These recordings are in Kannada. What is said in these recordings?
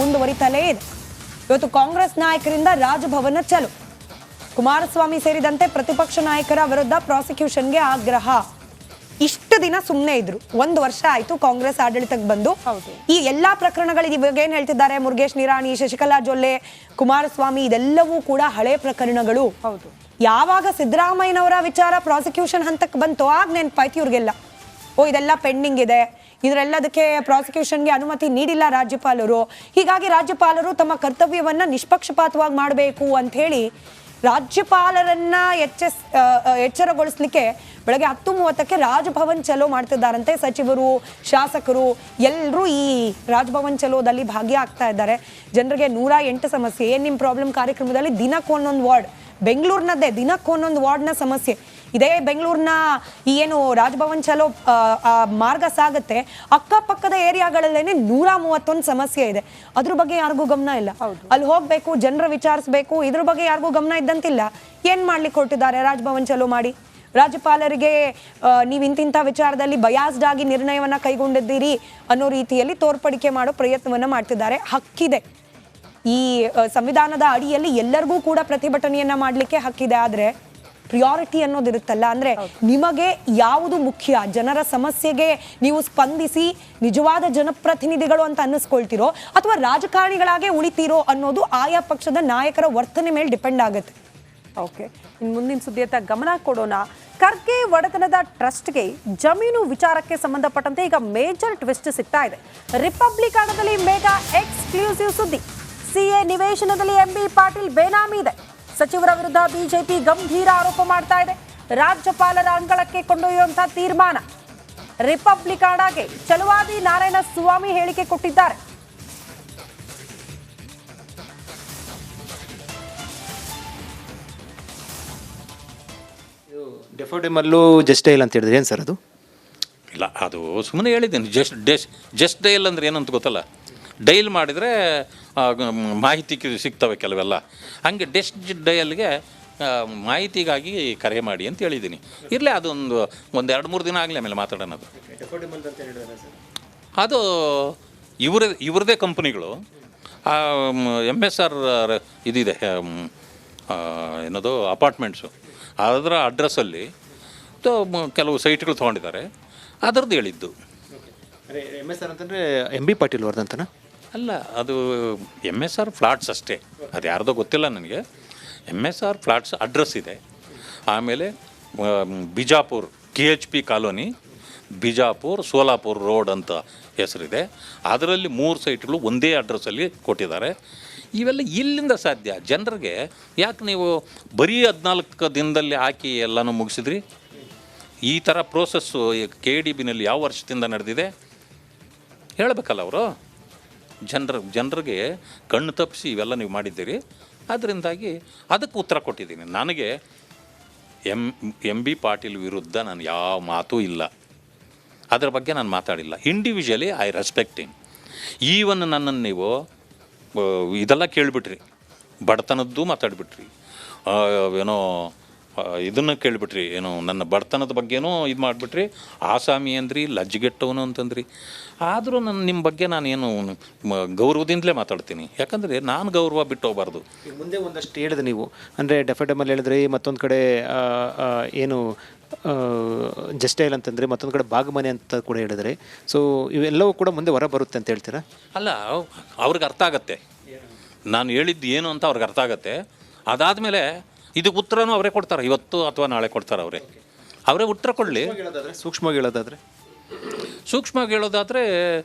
ಮುಂದುವರಿತಲೇ ಇದೆ. ಇವತ್ತು ಕಾಂಗ್ರೆಸ್ ನಾಯಕರಿಂದ ರಾಜಭವನ ಚಲೋ. ಕುಮಾರಸ್ವಾಮಿ ಸೇರಿದಂತೆ ಪ್ರತಿಪಕ್ಷ ನಾಯಕರ ವಿರುದ್ಧ ಪ್ರಾಸಿಕ್ಯೂಷನ್ಗೆ ಆಗ್ರಹ. ಇಷ್ಟು ದಿನ ಸುಮ್ಮನೆ ಇದ್ರು, 1 ವರ್ಷ ಆಯ್ತು ಕಾಂಗ್ರೆಸ್ ಆಡಳಿತಕ್ಕೆ ಬಂದು. ಈ ಎಲ್ಲಾ ಪ್ರಕರಣಗಳು ಇವಾಗ ಏನ್ ಹೇಳ್ತಿದ್ದಾರೆ, ಮುರುಗೇಶ್ ನಿರಾಣಿ, ಶಶಿಕಲಾ ಜೊಲ್ಲೆ, ಕುಮಾರಸ್ವಾಮಿ, ಇದೆಲ್ಲವೂ ಕೂಡ ಹಳೆ ಪ್ರಕರಣಗಳು. ಯಾವಾಗ ಸಿದ್ದರಾಮಯ್ಯನವರ ವಿಚಾರ ಪ್ರಾಸಿಕ್ಯೂಷನ್ ಹಂತಕ್ಕೆ ಬಂತು ಆಗ ನೆನಪಾಯ್ತು ಇವ್ರಿಗೆಲ್ಲ, ಇದೆಲ್ಲ ಪೆಂಡಿಂಗ್ ಇದೆ, ಇದರೆಲ್ಲದಕ್ಕೆ ಪ್ರಾಸಿಕ್ಯೂಷನ್ಗೆ ಅನುಮತಿ ನೀಡಿಲ್ಲ ರಾಜ್ಯಪಾಲರು. ಹೀಗಾಗಿ ರಾಜ್ಯಪಾಲರು ತಮ್ಮ ಕರ್ತವ್ಯವನ್ನ ನಿಷ್ಪಕ್ಷಪಾತವಾಗಿ ಮಾಡಬೇಕು ಅಂತ ಹೇಳಿ ರಾಜ್ಯಪಾಲರನ್ನ ಎಚ್ಚರಗೊಳಿಸ್ಲಿಕ್ಕೆ ಬೆಳಗ್ಗೆ 10:30ಕ್ಕೆ ರಾಜಭವನ್ ಚಲೋ ಮಾಡ್ತಿದ್ದಾರಂತೆ. ಸಚಿವರು, ಶಾಸಕರು ಎಲ್ಲರೂ ಈ ರಾಜಭವನ್ ಚಲೋದಲ್ಲಿ ಭಾಗಿಯಾಗ್ತಾ ಇದ್ದಾರೆ. ಜನರಿಗೆ 108 ಸಮಸ್ಯೆ. ಏನ್ ನಿಮ್ ಪ್ರಾಬ್ಲಮ್ ಕಾರ್ಯಕ್ರಮದಲ್ಲಿ ದಿನಕ್ಕೊಂದೊಂದು ವಾರ್ಡ್, ಬೆಂಗಳೂರಿನದ್ದೇ ದಿನಕ್ಕೊಂದೊಂದು ವಾರ್ಡ್ನ ಸಮಸ್ಯೆ. ಇದೇ ಬೆಂಗಳೂರಿನ ಈ ಏನು ರಾಜಭವನ್ ಚಲೋ ಮಾರ್ಗ ಸಾಗುತ್ತೆ, ಅಕ್ಕಪಕ್ಕದ ಏರಿಯಾಗಳಲ್ಲೇನೆ 131 ಸಮಸ್ಯೆ ಇದೆ. ಅದ್ರ ಬಗ್ಗೆ ಯಾರಿಗೂ ಗಮನ ಇಲ್ಲ. ಅಲ್ಲಿ ಹೋಗ್ಬೇಕು, ಜನರ ವಿಚಾರಿಸ್ಬೇಕು, ಇದ್ರ ಬಗ್ಗೆ ಯಾರಿಗೂ ಗಮನ ಇದ್ದಂತಿಲ್ಲ. ಏನ್ ಮಾಡ್ಲಿಕ್ಕೆ ಹೊರಟಿದ್ದಾರೆ, ರಾಜಭವನ್ ಚಲೋ ಮಾಡಿ ರಾಜ್ಯಪಾಲರಿಗೆ ನೀವು ಇಂತಿಂಥ ವಿಚಾರದಲ್ಲಿ ಬಯಾಸ್ಡ್ ಆಗಿ ನಿರ್ಣಯವನ್ನ ಕೈಗೊಂಡಿದ್ದೀರಿ ಅನ್ನೋ ರೀತಿಯಲ್ಲಿ ತೋರ್ಪಡಿಕೆ ಮಾಡೋ ಪ್ರಯತ್ನವನ್ನ ಮಾಡ್ತಿದ್ದಾರೆ. ಹಕ್ಕಿದೆ, ಈ ಸಂವಿಧಾನದ ಅಡಿಯಲ್ಲಿ ಎಲ್ಲರಿಗೂ ಕೂಡ ಪ್ರತಿಭಟನೆಯನ್ನ ಮಾಡ್ಲಿಕ್ಕೆ ಹಕ್ಕಿದೆ. ಆದ್ರೆ ಪ್ರಿಯಾರಿಟಿ ಅನ್ನೋದಿರುತ್ತಲ್ಲ, ಅಂದ್ರೆ ನಿಮಗೆ ಯಾವುದು ಮುಖ್ಯ, ಜನರ ಸಮಸ್ಯೆಗೆ ನೀವು ಸ್ಪಂದಿಸಿ ನಿಜವಾದ ಜನಪ್ರತಿನಿಧಿಗಳು ಅಂತ ಅನ್ನಿಸ್ಕೊಳ್ತಿರೋ ಅಥವಾ ರಾಜಕಾರಣಿಗಳಾಗೆ ಉಳಿತೀರೋ ಅನ್ನೋದು ಆಯಾ ಪಕ್ಷದ ನಾಯಕರ ವರ್ತನೆ ಮೇಲೆ ಡಿಪೆಂಡ್ ಆಗುತ್ತೆ. ಓಕೆ, ಇನ್ನು ಮುಂದಿನ ಸುದ್ದಿಯತ್ತ ಗಮನ ಕೊಡೋಣ. ಖರ್ಗೆ ಒಡೆತನದ ಟ್ರಸ್ಟ್ಗೆ ಜಮೀನು ವಿಚಾರಕ್ಕೆ ಸಂಬಂಧಪಟ್ಟಂತೆ ಈಗ ಮೇಜರ್ ಟ್ವಿಸ್ಟ್ ಸಿಗ್ತಾ ಇದೆ. ರಿಪಬ್ಲಿಕನದಲ್ಲಿ ಮೆಗಾ ಎಕ್ಸ್ಕ್ಲೂಸಿವ್ ಸುದ್ದಿ. ಸಿಎ ನಿವೇಶನದಲ್ಲಿ ಎಂಬಿ ಪಾಟೀಲ್ ಬೇನಾಮಿ ಇದೆ. ಸಚಿವರ ವಿರುದ್ಧ ಬಿಜೆಪಿ ಗಂಭೀರ ಆರೋಪ ಮಾಡ್ತಾ ಇದೆ. ರಾಜ್ಯಪಾಲರ ಅಂಗಳಕ್ಕೆ ಕೊಂಡೊಯ್ಯುವಂತಹ ತೀರ್ಮಾನ. ರಿಪಬ್ಲಿಕನ್ಗೆ ಚಲುವಾದಿ ನಾರಾಯಣ ಸ್ವಾಮಿ ಹೇಳಿಕೆ ಕೊಟ್ಟಿದ್ದಾರೆ. ಡೆಫೋಡಿಮಲ್ಲೂ ಜಸ್ಟ್ ಡೈಲ್ ಅಂತ ಹೇಳಿದ್ರೆ ಏನು ಸರ್ ಅದು? ಇಲ್ಲ, ಅದು ಸುಮ್ಮನೆ ಹೇಳಿದ್ದೀನಿ. ಜಸ್ಟ್ ಡೈಲ್ ಅಂದರೆ ಏನಂತ ಗೊತ್ತಲ್ಲ. ಡೈಲ್ ಮಾಡಿದರೆ ಮಾಹಿತಿ ಸಿಗ್ತವೆ ಕೆಲವೆಲ್ಲ. ಹಾಗೆ ಡೆಸ್ಟ್ ಡೈಲ್ಗೆ ಮಾಹಿತಿಗಾಗಿ ಕರೆ ಮಾಡಿ ಅಂತ ಹೇಳಿದ್ದೀನಿ. ಇರಲಿ, ಅದೊಂದು 2-3 ದಿನ ಆಗಲಿ, ಆಮೇಲೆ ಮಾತಾಡೋಣ. ಅದು ಇವ್ರದೇ ಕಂಪ್ನಿಗಳು. MSR ಇದಿದೆ, ಏನದು ಅಪಾರ್ಟ್ಮೆಂಟ್ಸು, ಅದರ ಅಡ್ರೆಸ್ಸಲ್ಲಿ ಕೆಲವು ಸೈಟ್ಗಳು ತೊಗೊಂಡಿದ್ದಾರೆ. ಅದರದ್ದು ಹೇಳಿದ್ದು. MSR ಅಂತಂದರೆ MB ಪಾಟೀಲ್ ಅವ್ರದ್ದಂತನಾ? ಅಲ್ಲ, ಅದು MSR ಫ್ಲಾಟ್ಸ್ ಅಷ್ಟೇ. ಅದು ಯಾರ್ದೋ ಗೊತ್ತಿಲ್ಲ ನನಗೆ. MSR ಫ್ಲಾಟ್ಸ್ ಅಡ್ರೆಸ್ ಇದೆ. ಆಮೇಲೆ Bijapur KHP colony, Bijapur Solapur road ಅಂತ ಹೆಸರಿದೆ. ಅದರಲ್ಲಿ 3 ಸೈಟ್ಗಳು ಒಂದೇ ಅಡ್ರೆಸ್ಸಲ್ಲಿ ಕೊಟ್ಟಿದ್ದಾರೆ. ಇವೆಲ್ಲ ಇಲ್ಲಿಂದ ಸಾಧ್ಯ. ಜನರಿಗೆ ಯಾಕೆ ನೀವು ಬರೀ 14 ದಿನದಲ್ಲಿ ಹಾಕಿ ಎಲ್ಲನೂ ಮುಗಿಸಿದ್ರಿ? ಈ ಥರ ಪ್ರೋಸೆಸ್ಸು KDBನಲ್ಲಿ ಯಾವ ವರ್ಷದಿಂದ ನಡೆದಿದೆ ಹೇಳಬೇಕಲ್ಲ ಅವರು. ಜನರಿಗೆ ಕಣ್ಣು ತಪ್ಪಿಸಿ ಇವೆಲ್ಲ ನೀವು ಮಾಡಿದ್ದೀರಿ. ಅದರಿಂದಾಗಿ ಅದಕ್ಕೆ ಉತ್ತರ ಕೊಟ್ಟಿದ್ದೀನಿ. ನನಗೆ MB ಪಾಟೀಲ್ ವಿರುದ್ಧ ನಾನು ಯಾವ ಮಾತೂ ಇಲ್ಲ, ಅದರ ಬಗ್ಗೆ ನಾನು ಮಾತಾಡಿಲ್ಲ. Individually I respect him. Even ನನ್ನನ್ನು ನೀವು ಇದೆಲ್ಲ ಕೇಳಿಬಿಟ್ರಿ, ಬಡತನದ್ದು ಮಾತಾಡಿಬಿಟ್ರಿ, ಏನೋ ಇದನ್ನು ಕೇಳಿಬಿಟ್ರಿ, ಏನೋ ನನ್ನ ಬಡತನದ ಬಗ್ಗೆನೂ ಇದು ಮಾಡಿಬಿಟ್ರಿ, ಆಸಾಮಿ ಅಂದ್ರಿ, ಲಜ್ಜೆಗೆಟ್ಟವನು ಅಂತಂದ್ರಿ. ಆದರೂ ನಿಮ್ಮ ಬಗ್ಗೆ ನಾನೇನು ಗೌರವದಿಂದಲೇ ಮಾತಾಡ್ತೀನಿ. ಯಾಕಂದರೆ ನಾನು ಗೌರವ ಬಿಟ್ಟು ಹೋಗಬಾರ್ದು. ಮುಂದೆ ಒಂದಷ್ಟು ಹೇಳಿದೆ ನೀವು, ಅಂದರೆ ಡೆಫೆಡಮಲ್ಲಿ ಹೇಳಿದ್ರಿ, ಮತ್ತೊಂದು ಕಡೆ ಏನು ಜಸ್ಟೈಲ್ ಅಂತಂದರೆ, ಮತ್ತೊಂದು ಕಡೆ ಬಾಗಮನೆ ಅಂತ ಕೂಡ ಹೇಳಿದ್ರಿ. ಸೊ ಇವೆಲ್ಲವೂ ಕೂಡ ಮುಂದೆ ಹೊರ ಬರುತ್ತೆ ಅಂತ ಹೇಳ್ತೀರಾ? ಅಲ್ಲ, ಅವ್ರಿಗೆ ಅರ್ಥ ಆಗತ್ತೆ ನಾನು ಹೇಳಿದ್ದು ಏನು ಅಂತ. ಅವ್ರಿಗೆ ಅರ್ಥ ಆಗತ್ತೆ. ಅದಾದಮೇಲೆ ಇದಕ್ಕೆ ಉತ್ತರನೂ ಅವರೇ ಕೊಡ್ತಾರೆ, ಇವತ್ತು ಅಥವಾ ನಾಳೆ ಕೊಡ್ತಾರೆ. ಅವರೇ ಉತ್ತರ ಕೊಡಲಿ. ಸೂಕ್ಷ್ಮವಾಗಿ ಹೇಳೋದಾದರೆ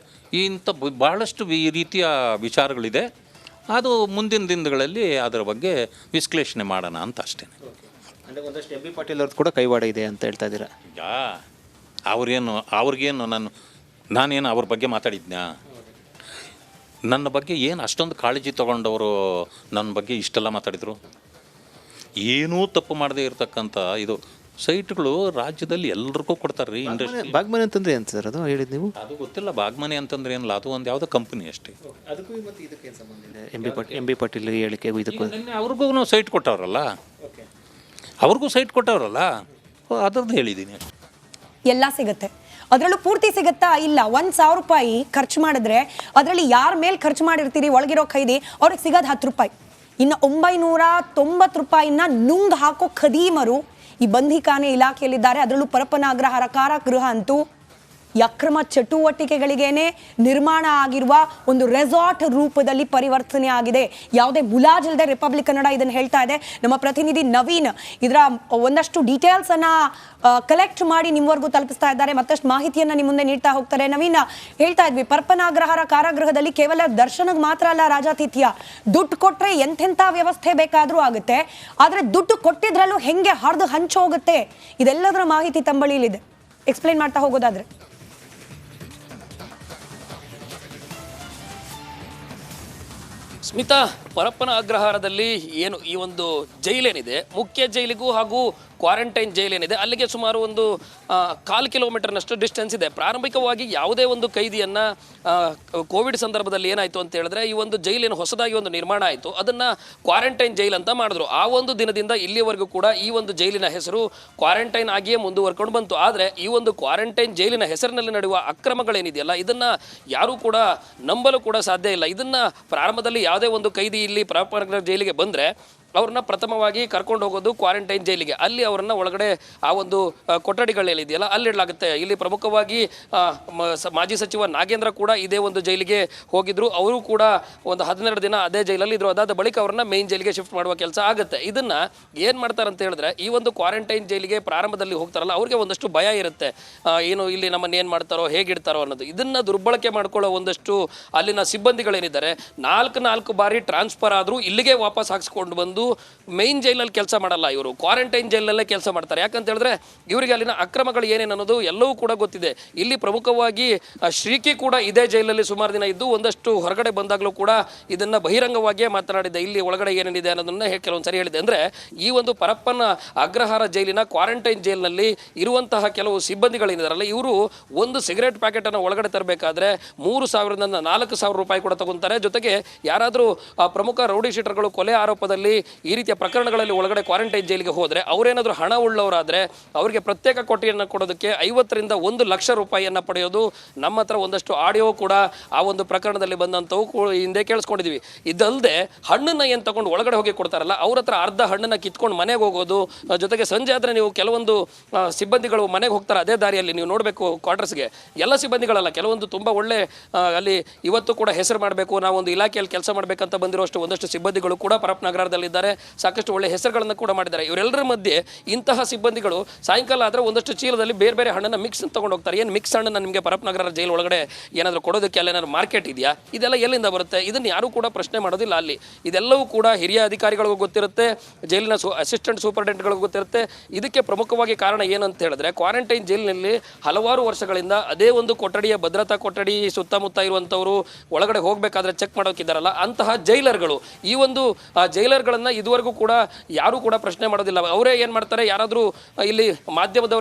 ಇಂಥ ಭಾಳಷ್ಟು ಈ ರೀತಿಯ ವಿಚಾರಗಳಿದೆ. ಅದು ಮುಂದಿನ ದಿನಗಳಲ್ಲಿ ಅದರ ಬಗ್ಗೆ ವಿಶ್ಲೇಷಣೆ ಮಾಡೋಣ ಅಂತ ಅಷ್ಟೇ. ಒಂದಷ್ಟು MB ಪಾಟೀಲ್ ಅವ್ರದ್ದು ಕೂಡ ಕೈವಾಡ ಇದೆ ಅಂತ ಹೇಳ್ತಾ ಇದ್ದೀರಾ? ಈಗ ಅವ್ರಿಗೇನು ನಾನೇನು ಅವ್ರ ಬಗ್ಗೆ ಮಾತಾಡಿದ್ನಾ? ನನ್ನ ಬಗ್ಗೆ ಏನು ಅಷ್ಟೊಂದು ಕಾಳಜಿ ತೊಗೊಂಡವರು ನನ್ನ ಬಗ್ಗೆ ಇಷ್ಟೆಲ್ಲ ಮಾತಾಡಿದರು? ಏನೂ ತಪ್ಪು ಮಾಡದೇ ಇರತಕ್ಕಂಥ ಇದು ಸೈಟ್ಗಳು ರಾಜ್ಯದಲ್ಲಿ ಎಲ್ರಿಗೂ ಕೊಡ್ತಾರೆ ರೀ. ಇಂಡಸ್ಟ್ರಿ ಬಾಗ್ಮನೆ ಅಂತಂದ್ರೆ ಏನು ಸರ್ ಅದು ಹೇಳಿದ್ದು ನೀವು? ಅದು ಗೊತ್ತಿಲ್ಲ. ಬಾಗ್ಮನೆ ಅಂತಂದ್ರೆ ಏನಿಲ್ಲ, ಅದು ಒಂದು ಯಾವುದೋ ಕಂಪ್ನಿ ಅಷ್ಟೇ. ಅದಕ್ಕೂ ಮತ್ತು ಇದಕ್ಕೆ ಏನು ಸಂಬಂಧ ಇದೆ? MB ಪಾಟೀಲ್ ಹೇಳಿಕೆಗೂ ಇದಕ್ಕೂ? ಅವ್ರಿಗೂ ಸೈಟ್ ಕೊಟ್ಟವ್ರಲ್ಲ, ಅವ್ರಿಗೂ ಸೈಟ್ ಕೊಟ್ಟವ್ರಲ್ಲ, ಅದರದ್ದು ಹೇಳಿದ್ದೀನಿ ಅಷ್ಟೇ. ಎಲ್ಲ ಸಿಗುತ್ತೆ. ಅದರಲ್ಲೂ ಪೂರ್ತಿ ಸಿಗುತ್ತಾ? ಇಲ್ಲ. 1,000 ರೂಪಾಯಿ ಖರ್ಚು ಮಾಡಿದ್ರೆ ಅದರಲ್ಲಿ ಯಾರ ಮೇಲೆ ಖರ್ಚು ಮಾಡಿರ್ತೀರಿ ಒಳಗಿರೋ ಖೈದಿ ಅವ್ರಿಗೆ ಸಿಗೋದು 10 ರೂಪಾಯಿ. ಇನ್ನು 990 ರೂಪಾಯಿನ ನುಂಗ್ ಹಾಕೋ ಖದೀಮರು ಈ ಬಂಧಿಖಾನೆ ಇಲಾಖೆಯಲ್ಲಿದ್ದಾರೆ. ಅದರಲ್ಲೂ ಪರಪ್ಪನ ಅಗ್ರಹಾರ ಕಾರಾಗೃಹ ಅಂತೂ ಈ ಅಕ್ರಮ ಚಟುವಟಿಕೆಗಳಿಗೇನೆ ನಿರ್ಮಾಣ ಆಗಿರುವ ಒಂದು ರೆಸಾರ್ಟ್ ರೂಪದಲ್ಲಿ ಪರಿವರ್ತನೆ ಆಗಿದೆ. ಯಾವುದೇ ಮುಲಾಜಿಲ್ಲದೆ ರಿಪಬ್ಲಿಕ್ ಕನ್ನಡ ಇದನ್ನು ಹೇಳ್ತಾ ಇದೆ. ನಮ್ಮ ಪ್ರತಿನಿಧಿ ನವೀನ್ ಇದರ ಒಂದಷ್ಟು ಡೀಟೇಲ್ಸ್ ಅನ್ನ ಕಲೆಕ್ಟ್ ಮಾಡಿ ನಿಮ್ವರೆಗೂ ತಲುಪಿಸ್ತಾ ಇದ್ದಾರೆ, ಮತ್ತಷ್ಟು ಮಾಹಿತಿಯನ್ನ ನಿಮ್ಮ ಮುಂದೆ ನೀಡ್ತಾ ಹೋಗ್ತಾರೆ. ನವೀನ್, ಹೇಳ್ತಾ ಇದ್ವಿ ಪರಪ್ಪನ ಅಗ್ರಹಾರ ಕಾರಾಗೃಹದಲ್ಲಿ ಕೇವಲ ದರ್ಶನಕ್ಕೆ ಮಾತ್ರ ಅಲ್ಲ ರಾಜಾತಿಥ್ಯ, ದುಡ್ಡು ಕೊಟ್ರೆ ಎಂತೆಂಥ ವ್ಯವಸ್ಥೆ ಬೇಕಾದ್ರೂ ಆಗುತ್ತೆ. ಆದ್ರೆ ದುಡ್ಡು ಕೊಟ್ಟಿದ್ರಲ್ಲೂ ಹೆಂಗೆ ಹರಿದು ಹಂಚೋಗುತ್ತೆ, ಇದೆಲ್ಲದರ ಮಾಹಿತಿ ತಂಬಳಿಲಿದೆ. ಎಕ್ಸ್ಪ್ಲೈನ್ ಮಾಡ್ತಾ ಹೋಗೋದಾದ್ರೆ. ಸ್ಮಿತಾ, ಪರಪ್ಪನ ಅಗ್ರಹಾರದಲ್ಲಿ ಏನು ಈ ಒಂದು ಜೈಲೇನಿದೆ, ಮುಖ್ಯ ಜೈಲಿಗೂ ಹಾಗೂ ಕ್ವಾರಂಟೈನ್ ಜೈಲೇನಿದೆ ಅಲ್ಲಿಗೆ ಸುಮಾರು ಒಂದು 1/4 ಕಿಲೋಮೀಟರ್ನಷ್ಟು ಡಿಸ್ಟೆನ್ಸ್ ಇದೆ. ಪ್ರಾರಂಭಿಕವಾಗಿ ಯಾವುದೇ ಒಂದು ಕೈದಿಯನ್ನು ಕೋವಿಡ್ ಸಂದರ್ಭದಲ್ಲಿ ಏನಾಯಿತು ಅಂತ ಹೇಳಿದ್ರೆ, ಈ ಒಂದು ಜೈಲೇನು ಹೊಸದಾಗಿ ಒಂದು ನಿರ್ಮಾಣ ಆಯಿತು, ಅದನ್ನು ಕ್ವಾರಂಟೈನ್ ಜೈಲ್ ಅಂತ ಮಾಡಿದ್ರು. ಆ ಒಂದು ದಿನದಿಂದ ಇಲ್ಲಿವರೆಗೂ ಕೂಡ ಈ ಒಂದು ಜೈಲಿನ ಹೆಸರು ಕ್ವಾರಂಟೈನ್ ಆಗಿಯೇ ಮುಂದುವರ್ಕೊಂಡು ಬಂತು. ಆದರೆ ಈ ಒಂದು ಕ್ವಾರಂಟೈನ್ ಜೈಲಿನ ಹೆಸರಿನಲ್ಲಿ ನಡೆಯುವ ಅಕ್ರಮಗಳೇನಿದೆಯಲ್ಲ, ಇದನ್ನು ಯಾರೂ ಕೂಡ ನಂಬಲು ಕೂಡ ಸಾಧ್ಯ ಇಲ್ಲ. ಇದನ್ನು ಪ್ರಾರಂಭದಲ್ಲಿ ಯಾವುದೇ ಒಂದು ಕೈದಿ ಇಲ್ಲಿ ಪರಪ್ಪನ ಜೈಲಿಗೆ ಬಂದರೆ ಅವ್ರನ್ನ ಪ್ರಥಮವಾಗಿ ಕರ್ಕೊಂಡು ಹೋಗೋದು ಕ್ವಾರಂಟೈನ್ ಜೈಲಿಗೆ. ಅಲ್ಲಿ ಅವರನ್ನ ಒಳಗಡೆ ಆ ಒಂದು ಕೊಠಡಿಗಳೇನಿದೆಯಲ್ಲ ಅಲ್ಲಿಡಲಾಗುತ್ತೆ. ಇಲ್ಲಿ ಪ್ರಮುಖವಾಗಿ ಮಾಜಿ ಸಚಿವ ನಾಗೇಂದ್ರ ಕೂಡ ಇದೇ ಒಂದು ಜೈಲಿಗೆ ಹೋಗಿದ್ರು. ಅವರು ಕೂಡ ಒಂದು 12 ದಿನ ಅದೇ ಜೈಲಲ್ಲಿ ಇದ್ರು. ಅದಾದ ಬಳಿಕ ಅವ್ರನ್ನ ಮೇನ್ ಜೈಲಿಗೆ ಶಿಫ್ಟ್ ಮಾಡುವ ಕೆಲಸ ಆಗುತ್ತೆ. ಇದನ್ನ ಏನು ಮಾಡ್ತಾರೆ ಅಂತ ಹೇಳಿದ್ರೆ, ಈ ಒಂದು ಕ್ವಾರಂಟೈನ್ ಜೈಲಿಗೆ ಪ್ರಾರಂಭದಲ್ಲಿ ಹೋಗ್ತಾರಲ್ಲ ಅವ್ರಿಗೆ ಒಂದಷ್ಟು ಭಯ ಇರುತ್ತೆ, ಏನು ಇಲ್ಲಿ ನಮ್ಮನ್ನ ಏನು ಮಾಡ್ತಾರೋ ಹೇಗಿಡ್ತಾರೋ ಅನ್ನೋದು. ಇದನ್ನ ದುರ್ಬಳಕೆ ಮಾಡ್ಕೊಳ್ಳೋ ಒಂದಷ್ಟು ಅಲ್ಲಿನ ಸಿಬ್ಬಂದಿಗಳೇನಿದ್ದಾರೆ 4 ಬಾರಿ ಟ್ರಾನ್ಸ್ಫರ್ ಆದರೂ ಇಲ್ಲಿಗೆ ವಾಪಸ್ ಹಾಕ್ಸ್ಕೊಂಡು ಬಂದು ಮೈನ್ ಜೈಲಲ್ಲಿ ಕೆಲಸ ಮಾಡಲ್ಲ, ಇವರು ಕ್ವಾರಂಟೈನ್ ಜೈಲಲ್ಲೇ ಕೆಲಸ ಮಾಡ್ತಾರೆ. ಯಾಕಂತ ಹೇಳಿದ್ರೆ ಇವರಿಗೆ ಅಲ್ಲಿನ ಅಕ್ರಮಗಳು ಏನೇನು ಅನ್ನೋದು ಎಲ್ಲವೂ ಕೂಡ ಗೊತ್ತಿದೆ. ಇಲ್ಲಿ ಪ್ರಮುಖವಾಗಿ ಶ್ರೀಕಿ ಕೂಡ ಇದೇ ಜೈಲಲ್ಲಿ ಸುಮಾರು ದಿನ ಇದ್ದು ಒಂದಷ್ಟು ಹೊರಗಡೆ ಬಂದಾಗಲೂ ಕೂಡ ಇದನ್ನ ಬಹಿರಂಗವಾಗಿಯೇ ಮಾತನಾಡಿದ್ದೆ, ಇಲ್ಲಿ ಒಳಗಡೆ ಏನೇನಿದೆ ಅನ್ನೋದನ್ನ ಕೆಲವೊಂದ್ಸರಿ ಹೇಳಿದೆ. ಅಂದ್ರೆ ಈ ಒಂದು ಪರಪ್ಪನ ಅಗ್ರಹಾರ ಜೈಲಿನ ಕ್ವಾರಂಟೈನ್ ಜೈಲಿನಲ್ಲಿ ಇರುವಂತಹ ಕೆಲವು ಸಿಬ್ಬಂದಿಗಳೇನಿದಾರಲ್ಲ, ಇವರು ಒಂದು ಸಿಗರೇಟ್ ಪ್ಯಾಕೆಟ್ ಅನ್ನು ಒಳಗಡೆ ತರಬೇಕಾದ್ರೆ 3,000ದಿಂದ 4,000 ರೂಪಾಯಿ ಕೂಡ ತಗೊಂತಾರೆ. ಜೊತೆಗೆ ಯಾರಾದರೂ ಪ್ರಮುಖ ರೌಡಿ ಶೀಟರ್ಗಳು ಕೊಲೆ ಆರೋಪದಲ್ಲಿ ಈ ರೀತಿಯ ಪ್ರಕರಣಗಳಲ್ಲಿ ಒಳಗಡೆ ಕ್ವಾರಂಟೈನ್ ಜೈಲಿಗೆ ಹೋದರೆ ಅವರೇನಾದರೂ ಹಣ ಉಳ್ಳವರಾದರೆ ಅವರಿಗೆ ಪ್ರತ್ಯೇಕ ಕೊಟ್ಟಿಯನ್ನು ಕೊಡೋದಕ್ಕೆ 50ರಿಂದ 1 ಲಕ್ಷ ರೂಪಾಯಿಯನ್ನು ಪಡೆಯೋದು ನಮ್ಮ ಹತ್ರ ಒಂದಷ್ಟು ಆಡಿಯೋ ಕೂಡ ಆ ಒಂದು ಪ್ರಕರಣದಲ್ಲಿ ಬಂದಂಥವು ಹಿಂದೆ ಕೇಳಿಸ್ಕೊಂಡಿದ್ದೀವಿ. ಇದಲ್ಲದೆ ಹಣ್ಣನ್ನು ಏನು ತಗೊಂಡು ಒಳಗಡೆ ಹೋಗಿ ಕೊಡ್ತಾರಲ್ಲ, ಅವ್ರ ಹತ್ರ ಅರ್ಧ ಹಣ್ಣನ್ನು ಕಿತ್ಕೊಂಡು ಮನೆಗೆ ಹೋಗೋದು. ಜೊತೆಗೆ ಸಂಜೆ ಆದರೆ ನೀವು ಕೆಲವೊಂದು ಸಿಬ್ಬಂದಿಗಳು ಮನೆಗೆ ಹೋಗ್ತಾರೆ, ಅದೇ ದಾರಿಯಲ್ಲಿ ನೀವು ನೋಡಬೇಕು ಕ್ವಾರ್ಟರ್ಸ್ಗೆ ಎಲ್ಲ ಸಿಬ್ಬಂದಿಗಳಲ್ಲ, ಕೆಲವೊಂದು ತುಂಬ ಒಳ್ಳೆ ಅಲ್ಲಿ ಇವತ್ತು ಕೂಡ ಹೆಸರು ಮಾಡಬೇಕು, ನಾವು ಒಂದು ಇಲಾಖೆಯಲ್ಲಿ ಕೆಲಸ ಮಾಡಬೇಕಂತ ಬಂದಿರುವಷ್ಟು ಒಂದಷ್ಟು ಸಿಬ್ಬಂದಿಗಳು ಕೂಡ ಪರಪ್ಪನ ನಗರದಲ್ಲಿದ್ದಾರೆ. ಸಾಕಷ್ಟು ಒಳ್ಳೆ ಹೆಸರುಗಳನ್ನು ಕೂಡ ಮಾಡಿದ್ದಾರೆ. ಇವರೆಲ್ಲರ ಮಧ್ಯೆ ಇಂತಹ ಸಿಬ್ಬಂದಿಗಳು ಸಾಯಂಕಾಲ ಆದರೆ ಒಂದಷ್ಟು ಚೀಲದಲ್ಲಿ ಬೇರೆ ಬೇರೆ ಹಣ್ಣನ್ನು ಮಿಕ್ಸ್ ತಗೊಂಡು ಹೋಗ್ತಾರೆ. ಏನು ಮಿಕ್ಸ್ ಹಣ್ಣನ್ನು ನಿಮಗೆ ಪರಪ್ಪನಗರ ಜೈಲ್ ಒಳಗಡೆ ಏನಾದರೂ ಕೊಡೋದಕ್ಕೆ ಅಲ್ಲೇನಾದ್ರು ಮಾರ್ಕೆಟ್ ಇದೆಯಾ, ಇದೆಲ್ಲ ಎಲ್ಲಿಂದ ಬರುತ್ತೆ, ಇದನ್ನು ಯಾರೂ ಕೂಡ ಪ್ರಶ್ನೆ ಮಾಡೋದಿಲ್ಲ ಅಲ್ಲಿ. ಇದೆಲ್ಲವೂ ಕೂಡ ಹಿರಿಯ ಅಧಿಕಾರಿಗಳಿಗೂ ಗೊತ್ತಿರುತ್ತೆ, ಜೈಲಿನ ಅಸಿಸ್ಟೆಂಟ್ ಸೂಪರಿಂಟೆಂಡೆಂಟ್ಗಳಿಗೂ ಗೊತ್ತಿರುತ್ತೆ. ಇದಕ್ಕೆ ಪ್ರಮುಖವಾಗಿ ಕಾರಣ ಏನು ಅಂತ ಹೇಳಿದ್ರೆ, ಕ್ವಾರಂಟೈನ್ ಜೈಲಿನಲ್ಲಿ ಹಲವಾರು ವರ್ಷಗಳಿಂದ ಅದೇ ಒಂದು ಕೊಠಡಿಯ ಭದ್ರತಾ ಕೊಠಡಿ ಸುತ್ತಮುತ್ತ ಇರುವಂಥವರು ಒಳಗಡೆ ಹೋಗಬೇಕಾದ್ರೆ ಚೆಕ್ ಮಾಡೋಕ್ಕಿದ್ದಾರಲ್ಲ, ಅಂತಹ ಜೈಲರ್ಗಳು ಈ ಒಂದು ಜೈಲರ್ಗಳನ್ನು ಇದುವರೆಗೂ ಕೂಡ ಯಾರೂ ಕೂಡ ಪ್ರಶ್ನೆ ಮಾಡೋದಿಲ್ಲ. ಅವರೇ ಏನು ಮಾಡ್ತಾರೆ, ಯಾರಾದರೂ ಇಲ್ಲಿ ಮಾಧ್ಯಮದವರು